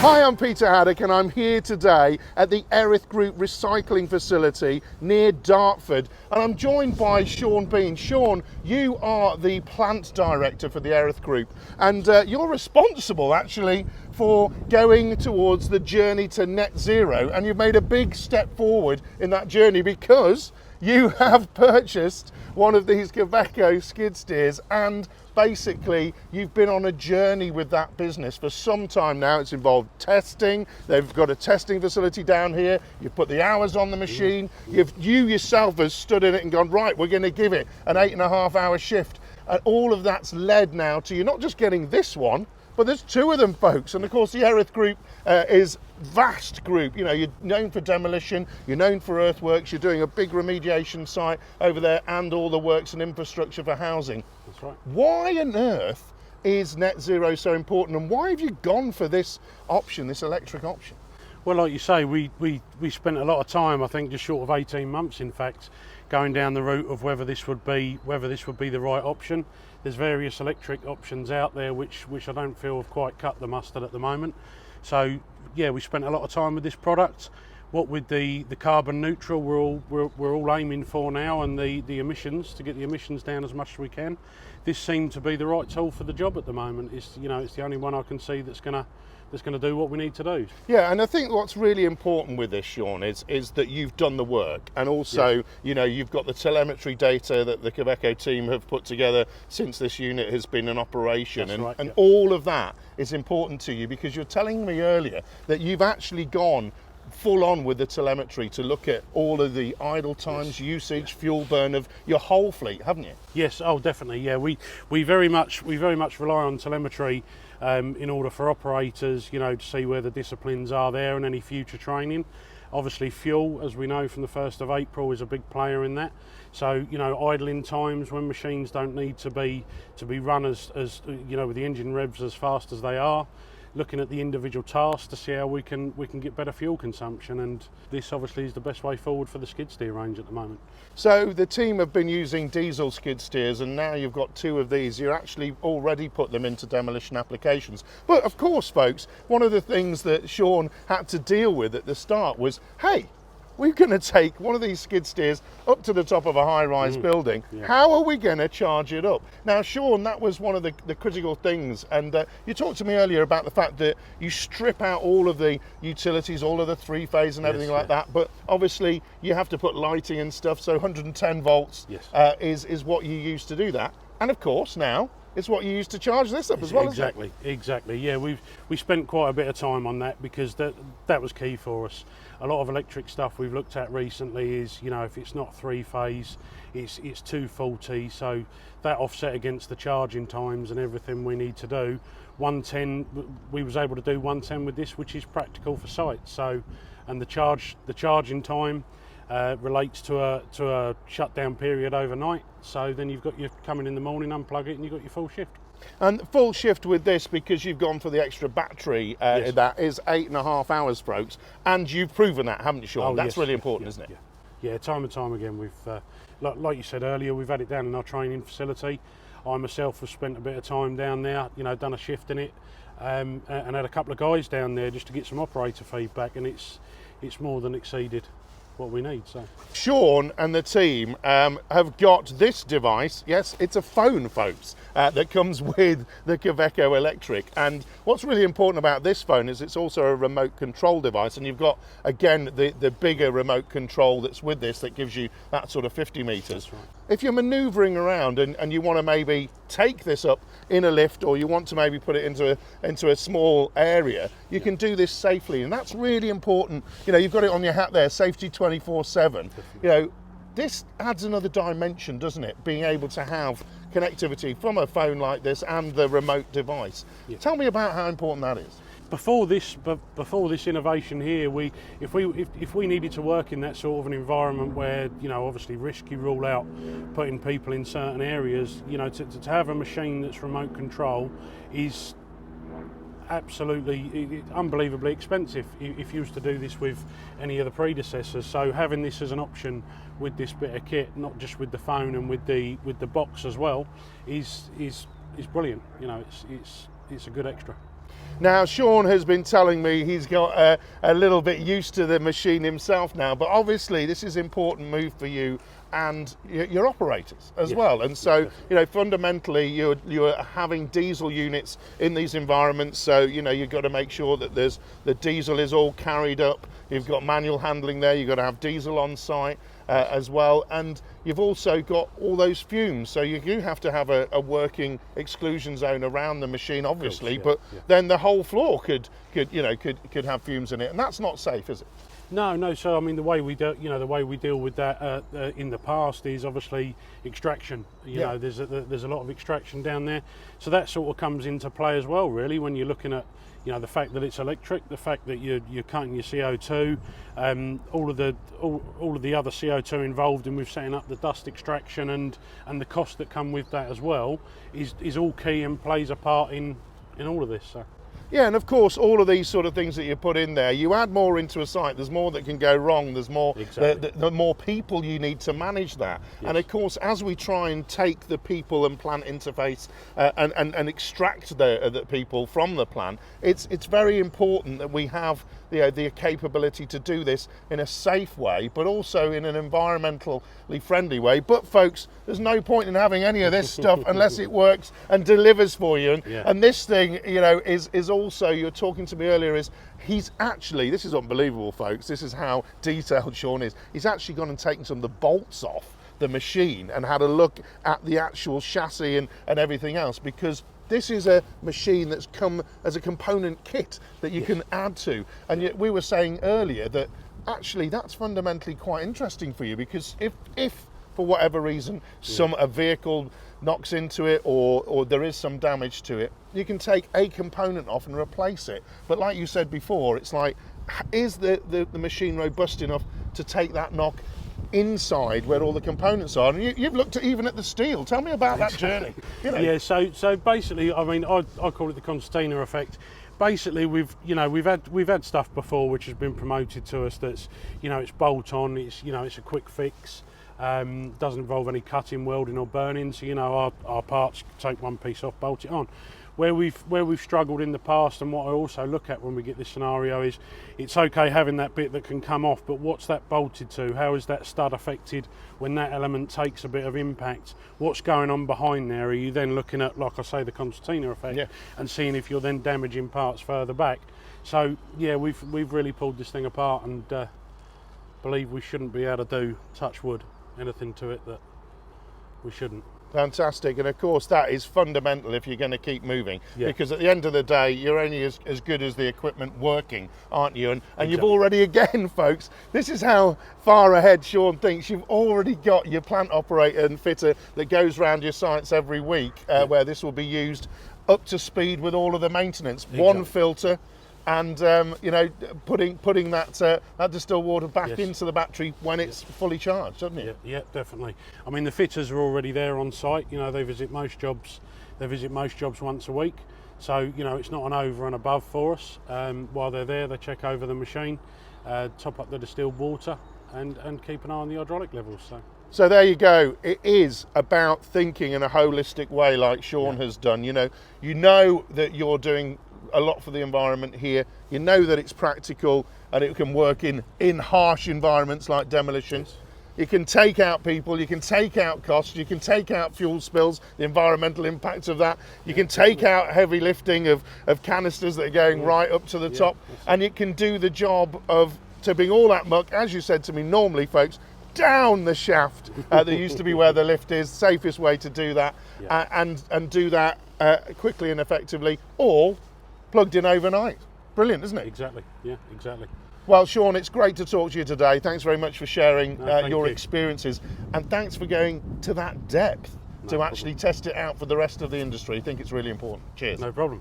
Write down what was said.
Hi, I'm Peter Haddock and I'm here today at the Erith Group recycling facility near Dartford, and I'm joined by Shaun Bean. Shaun, you are the plant director for the Erith Group, and you're responsible actually for going towards the journey to net zero, and you've made a big step forward in that journey because you have purchased one of these Kovaco skid steers, and basically you've been on a journey with that business for some time now. It's involved testing. They've got a testing facility down here. You've put the hours on the machine. You yourself have stood in it and gone, right, we're going to give it an 8.5 hour shift. And all of that's led now to you not just getting this one, but there's two of them, folks. And of course, the Erith Group is vast group. You know, you're known for demolition, you're known for earthworks, you're doing a big remediation site over there, and all the works and infrastructure for housing. That's right. Why on earth is net zero so important, and why have you gone for this option, this electric option? Well, like you say, we spent a lot of time, I think just short of 18 months in fact, going down the route of whether this would be the right option. There's various electric options out there which I don't feel have quite cut the mustard at the moment. So yeah, we spent a lot of time with this product. What with the carbon neutral we're all aiming for now, and the emissions, to get the emissions down as much as we can, this seemed to be the right tool for the job at the moment. It's the only one I can see that's gonna do what we need to do. Yeah, and I think what's really important with this, Shaun, is that you've done the work, and also, yes, you've got the telemetry data that the Kovaco team have put together since this unit has been in operation. That's right, and yeah. All of that is important to you because you're telling me earlier that you've actually gone full on with the telemetry to look at all of the idle times, usage, fuel burn of your whole fleet, haven't you? Yes, oh definitely, yeah. We very much rely on telemetry in order for operators, to see where the disciplines are there and any future training. Obviously fuel, as we know from the 1st of April, is a big player in that. So, idling times when machines don't need to be run as with the engine revs as fast as they are. Looking at the individual tasks to see how we can get better fuel consumption, and this obviously is the best way forward for the skid steer range at the moment. So the team have been using diesel skid steers, and now you've got two of these. You actually already put them into demolition applications. But of course, folks, one of the things that Shaun had to deal with at the start was, hey, we're going to take one of these skid steers up to the top of a high-rise building. Yeah. How are we going to charge it up? Now, Shaun, that was one of the critical things, and you talked to me earlier about the fact that you strip out all of the utilities, all of the three-phase and everything like that, but obviously you have to put lighting and stuff, so 110 volts is what you use to do that. And of course, now, it's what you use to charge this up as well, exactly, isn't it? Exactly. Yeah, we spent quite a bit of time on that because that was key for us. A lot of electric stuff we've looked at recently is, if it's not three-phase, it's 240. So that offset against the charging times and everything we need to do. 110, we was able to do 110 with this, which is practical for sites. So, and the charging time relates to a shutdown period overnight. So then you've got your coming in the morning, unplug it, and you've got your full shift. And full shift with this, because you've gone for the extra battery, that is 8.5 hours, folks. And you've proven that, haven't you, Shaun? Oh, That's really important, isn't it? Yeah, time and time again. We've, like you said earlier, we've had it down in our training facility. I myself have spent a bit of time down there, done a shift in it, and had a couple of guys down there just to get some operator feedback, and it's more than exceeded what we need. So Shaun and the team have got this device. Yes, it's a phone, folks, that comes with the Kovaco Electric, and what's really important about this phone is it's also a remote control device, and you've got again the bigger remote control that's with this that gives you that sort of 50 meters. That's right. If you're maneuvering around and you want to maybe take this up in a lift, or you want to maybe put it into a small area, you can do this safely, and that's really important. You've got it on your hat there, safety 24/7. This adds another dimension, doesn't it? Being able to have connectivity from a phone like this and the remote device. Yeah. Tell me about how important that is. Before this innovation here, if we needed to work in that sort of an environment where obviously risk you rule out putting people in certain areas, to have a machine that's remote control is absolutely unbelievably expensive if you was to do this with any of the predecessors. So having this as an option with this bit of kit, not just with the phone and with the box as well, is brilliant. It's a good extra. Now, Shaun has been telling me he's got a little bit used to the machine himself now, but obviously this is an important move for you and your operators as well. And so, you know, fundamentally, you're having diesel units in these environments. So, you know, you've got to make sure that the diesel is all carried up. You've got manual handling there. You've got to have diesel on site as well. And you've also got all those fumes. So you do have to have a working exclusion zone around the machine, obviously. But then the whole floor could have fumes in it, and that's not safe, is it? No. So I mean, the way we do, the way we deal with that in the past is obviously extraction. You know, there's a lot of extraction down there, so that sort of comes into play as well. Really, when you're looking at, you know, the fact that it's electric, the fact that you're cutting your CO2, all of the other CO2 involved in with setting up the dust extraction and the costs that come with that as well is all key and plays a part in all of this. So. Yeah, and of course, all of these sort of things that you put in there, you add more into a site, there's more that can go wrong, there's more, the more people you need to manage that. Yes. And of course, as we try and take the people and plant interface and extract the people from the plant, it's very important that we have the capability to do this in a safe way, but also in an environmentally friendly way. But folks, there's no point in having any of this stuff unless it works and delivers for you. And this thing, you know, is also, you were talking to me earlier, he's actually, this is unbelievable, folks, this is how detailed Shaun is. He's actually gone and taken some of the bolts off the machine and had a look at the actual chassis and everything else, because this is a machine that's come as a component kit that you can add to. And yet we were saying earlier that actually that's fundamentally quite interesting for you, because if for whatever reason a vehicle knocks into it or there is some damage to it, you can take a component off and replace it. But like you said before, it's like, is the machine robust enough to take that knock inside where all the components are? And you've looked even at the steel. Tell me about that journey. You know. Yeah, so basically, I mean, I call it the concertina effect. Basically, we've had stuff before which has been promoted to us that's, you know, it's bolt on, it's a quick fix, doesn't involve any cutting, welding or burning. So, you know, our parts, take one piece off, bolt it on. Where we've struggled in the past, and what I also look at when we get this scenario is, it's okay having that bit that can come off, but what's that bolted to? How is that stud affected when that element takes a bit of impact? What's going on behind there? Are you then looking at, like I say, the concertina effect and seeing if you're then damaging parts further back? So yeah, we've really pulled this thing apart, and believe we shouldn't be able to do, touch wood, anything to it that we shouldn't. Fantastic. And of course that is fundamental if you're going to keep moving, because at the end of the day you're only as good as the equipment working, aren't you? And you've already, again folks, this is how far ahead Shaun thinks. You've already got your plant operator and fitter that goes around your sites every week where this will be used up to speed with all of the maintenance. One filter, and you know, putting that distilled water back into the battery when it's fully charged, doesn't it? Yeah, definitely. I mean, the fitters are already there on site. You know, they visit most jobs once a week. So, you know, it's not an over and above for us. While they're there, they check over the machine, top up the distilled water, and keep an eye on the hydraulic levels. So there you go. It is about thinking in a holistic way, like Shaun has done. You know that you're doing a lot for the environment here. You know that it's practical and it can work in harsh environments like demolition. You can take out people, you can take out costs, you can take out fuel spills, the environmental impacts of that. You can take out heavy lifting of canisters that are going right up to the top, and it can do the job of tipping all that muck, as you said to me, normally folks, down the shaft that used to be where the lift is. Safest way to do that, and do that quickly and effectively, all plugged in overnight. Brilliant, isn't it? Exactly. Yeah, exactly. Well, Shaun, it's great to talk to you today. Thanks very much for sharing your experiences, and thanks for going to that depth to actually test it out for the rest of the industry. I think it's really important. Cheers. No problem.